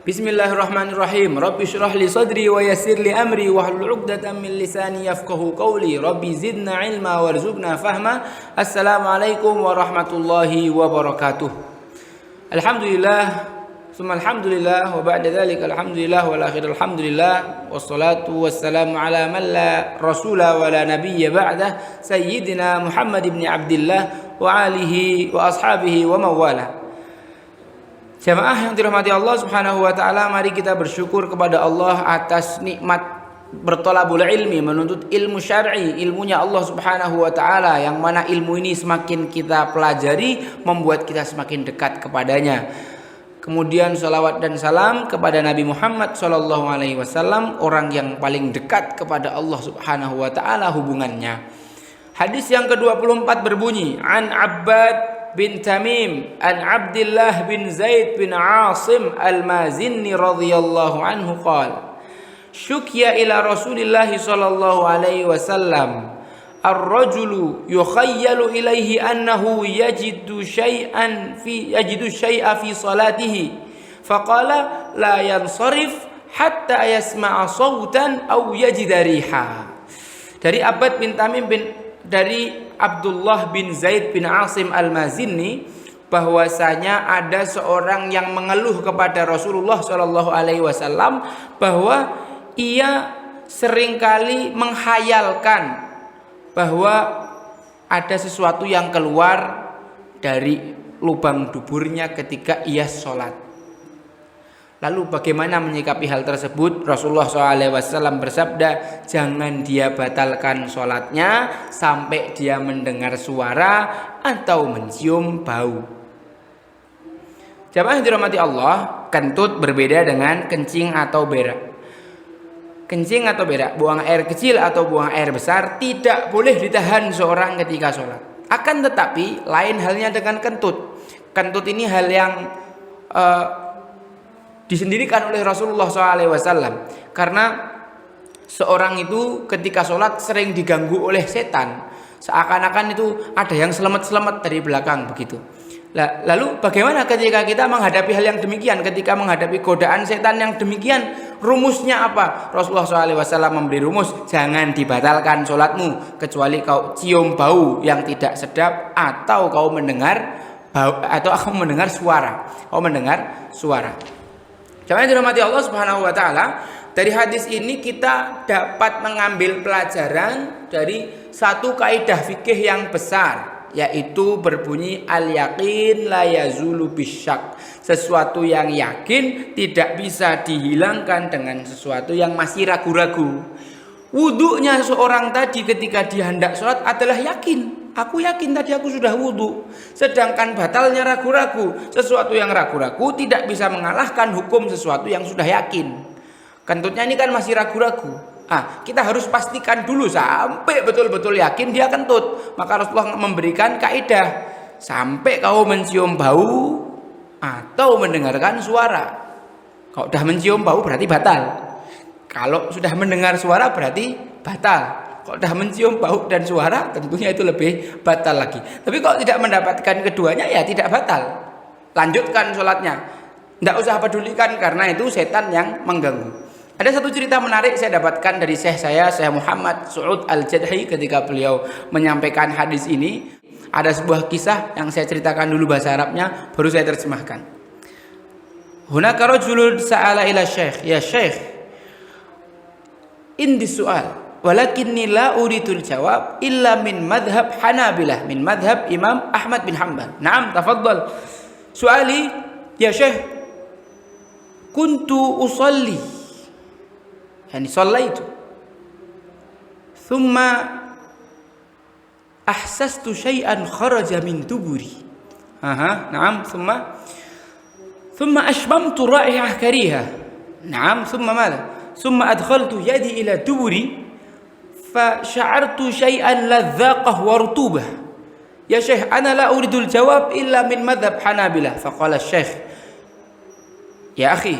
Bismillahirrahmanirrahim. Rabbi shrah li sadri wa yassir li amri wahlul 'uqdatam min lisani yafqahu qawli. Rabbi zidna ilma warzuqna fahma. Assalamualaikum warahmatullahi wabarakatuh. Alhamdulillah, summa alhamdulillah wa ba'da dzalika alhamdulillah wal akhir alhamdulillah wassalatu wassalamu ala man la rasula wa la nabiyya ba'dah sayyidina Muhammad ibn Abdillah wa alihi wa ashabihi wa mawala. Jamaah yang dirahmati Allah Subhanahu wa taala, mari kita bersyukur kepada Allah atas nikmat bertolabul ilmi, menuntut ilmu syar'i, ilmunya Allah Subhanahu wa taala, yang mana ilmu ini semakin kita pelajari membuat kita semakin dekat kepadanya. Kemudian salawat dan salam kepada Nabi Muhammad sallallahu alaihi wasallam, orang yang paling dekat kepada Allah Subhanahu wa taala hubungannya. Hadis yang ke-24 berbunyi, An Abbad bin Tamim an Abdullah bin Zaid bin Asim al-Mazinni radhiyallahu anhu qala syukya ila Rasulillah sallallahu alaihi wasallam ar-rajulu yukhayyalu ilaihi annahu yajidu shay'a fi salatihi faqala la yansarif hatta yasma'a sawtan aw yajida riha. Dari Abbad bin Tamim dari Abdullah bin Zaid bin Asim al-Mazinni, bahwasanya ada seorang yang mengeluh kepada Rasulullah Shallallahu Alaihi Wasallam bahwa ia seringkali menghayalkan bahwa ada sesuatu yang keluar dari lubang duburnya ketika ia sholat. Lalu bagaimana menyikapi hal tersebut? Rasulullah SAW bersabda, jangan dia batalkan sholatnya sampai dia mendengar suara atau mencium bau. Jamaah yang dirahmati Allah, kentut berbeda dengan kencing atau berak. Kencing atau berak, buang air kecil atau buang air besar, tidak boleh ditahan seorang ketika sholat. Akan tetapi lain halnya dengan kentut. Kentut ini hal yang disendirikan oleh Rasulullah SAW, karena seorang itu ketika sholat sering diganggu oleh setan, seakan-akan itu ada yang selamat-selamat dari belakang begitu. Lalu bagaimana ketika kita menghadapi hal yang demikian, ketika menghadapi godaan setan yang demikian, rumusnya apa? Rasulullah SAW memberi rumus, jangan dibatalkan sholatmu kecuali kau cium bau yang tidak sedap atau kau mendengar bau, atau kau mendengar suara. Jamaah yang dirahmati Allah Subhanahu wa taala, dari hadis ini kita dapat mengambil pelajaran dari satu kaidah fikih yang besar, yaitu berbunyi al-yaqin la yazulu bisyak. Sesuatu yang yakin tidak bisa dihilangkan dengan sesuatu yang masih ragu-ragu. Wudunya seorang tadi ketika dia hendak sholat adalah yakin. Aku yakin tadi aku sudah wudu. Sedangkan batalnya ragu-ragu. Sesuatu yang ragu-ragu tidak bisa mengalahkan hukum sesuatu yang sudah yakin. Kentutnya ini kan masih ragu-ragu. Kita harus pastikan dulu sampai betul-betul yakin dia kentut. Maka Rasulullah memberikan kaidah, sampai kau mencium bau atau mendengarkan suara. Kalau sudah mencium bau berarti batal. Kalau sudah mendengar suara berarti batal. Kalau sudah mencium bau dan suara tentunya itu lebih batal lagi. Tapi kalau tidak mendapatkan keduanya ya tidak batal. Lanjutkan sholatnya. Tidak usah pedulikan karena itu setan yang mengganggu. Ada satu cerita menarik saya dapatkan dari Syekh Muhammad Su'ud Al-Jadhi ketika beliau menyampaikan hadis ini. Ada sebuah kisah yang saya ceritakan dulu bahasa Arabnya, baru saya terjemahkan. Hunaka rajulun sa'ala ila syekh, ya syekh, indi su'al, walakinni la uridul jawab illa min madhab Hanabilah, min madhab Imam Ahmad bin Hanbal. Naam, tafaddal. Suali, ya syekh, kuntu usalli, yani sallaitu, thumma ahsastu syai'an kharaja min duburi. Naam, thumma ashmamtu ra'ihah kariha. Naam, thumma madha? Thumma adkhaltu yadi ila duburi فشعرت شيئا لذاقه ورطوبة يا شيخ أنا لا أريد الجواب إلا من مذهب حنابلة. فقال الشيخ يا أخي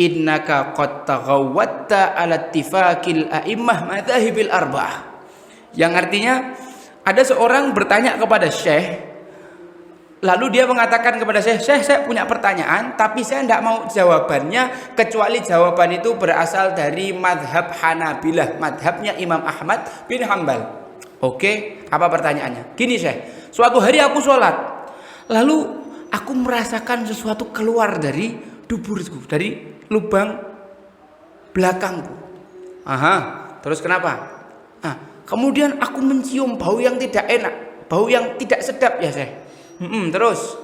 إنك قد تغوّدت على اتفاق الأئمة مذاهب الأربعة. Yang artinya ada seorang bertanya kepada Syekh, Lalu dia mengatakan kepada Syekh, saya punya pertanyaan, tapi saya tidak mau jawabannya kecuali jawaban itu berasal dari madhab Hanabilah, madhabnya Imam Ahmad bin Hambal. Oke, apa pertanyaannya? Gini Syekh, suatu hari aku sholat, lalu aku merasakan sesuatu keluar dari duburku, dari lubang belakangku. Aha, terus kenapa? Kemudian aku mencium bau yang tidak enak, bau yang tidak sedap ya Syekh. Terus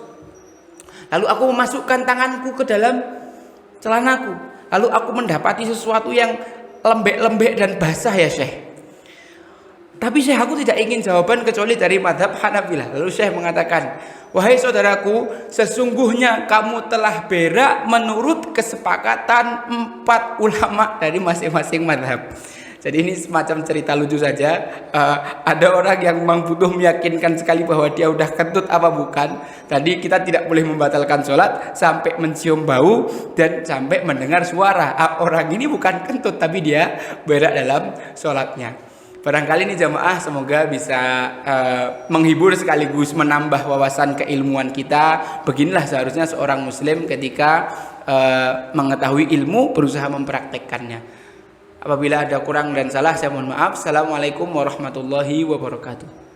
lalu aku memasukkan tanganku ke dalam celanaku, lalu aku mendapati sesuatu yang lembek-lembek dan basah ya Syekh. Tapi Syekh, aku tidak ingin jawaban kecuali dari madhab Hanabilah. Lalu Syekh mengatakan, wahai saudaraku, sesungguhnya kamu telah berak menurut kesepakatan 4 ulama dari masing-masing madhab. Jadi ini semacam cerita lucu saja. Ada orang yang memang butuh meyakinkan sekali bahwa dia udah kentut apa bukan. Tadi kita tidak boleh membatalkan sholat sampai mencium bau dan sampai mendengar suara. Orang ini bukan kentut tapi dia berak dalam sholatnya. Barangkali ini jamaah semoga bisa menghibur sekaligus menambah wawasan keilmuan kita. Beginilah seharusnya seorang muslim ketika mengetahui ilmu berusaha mempraktekkannya. Apabila ada kurang dan salah saya mohon maaf. Assalamualaikum warahmatullahi wabarakatuh.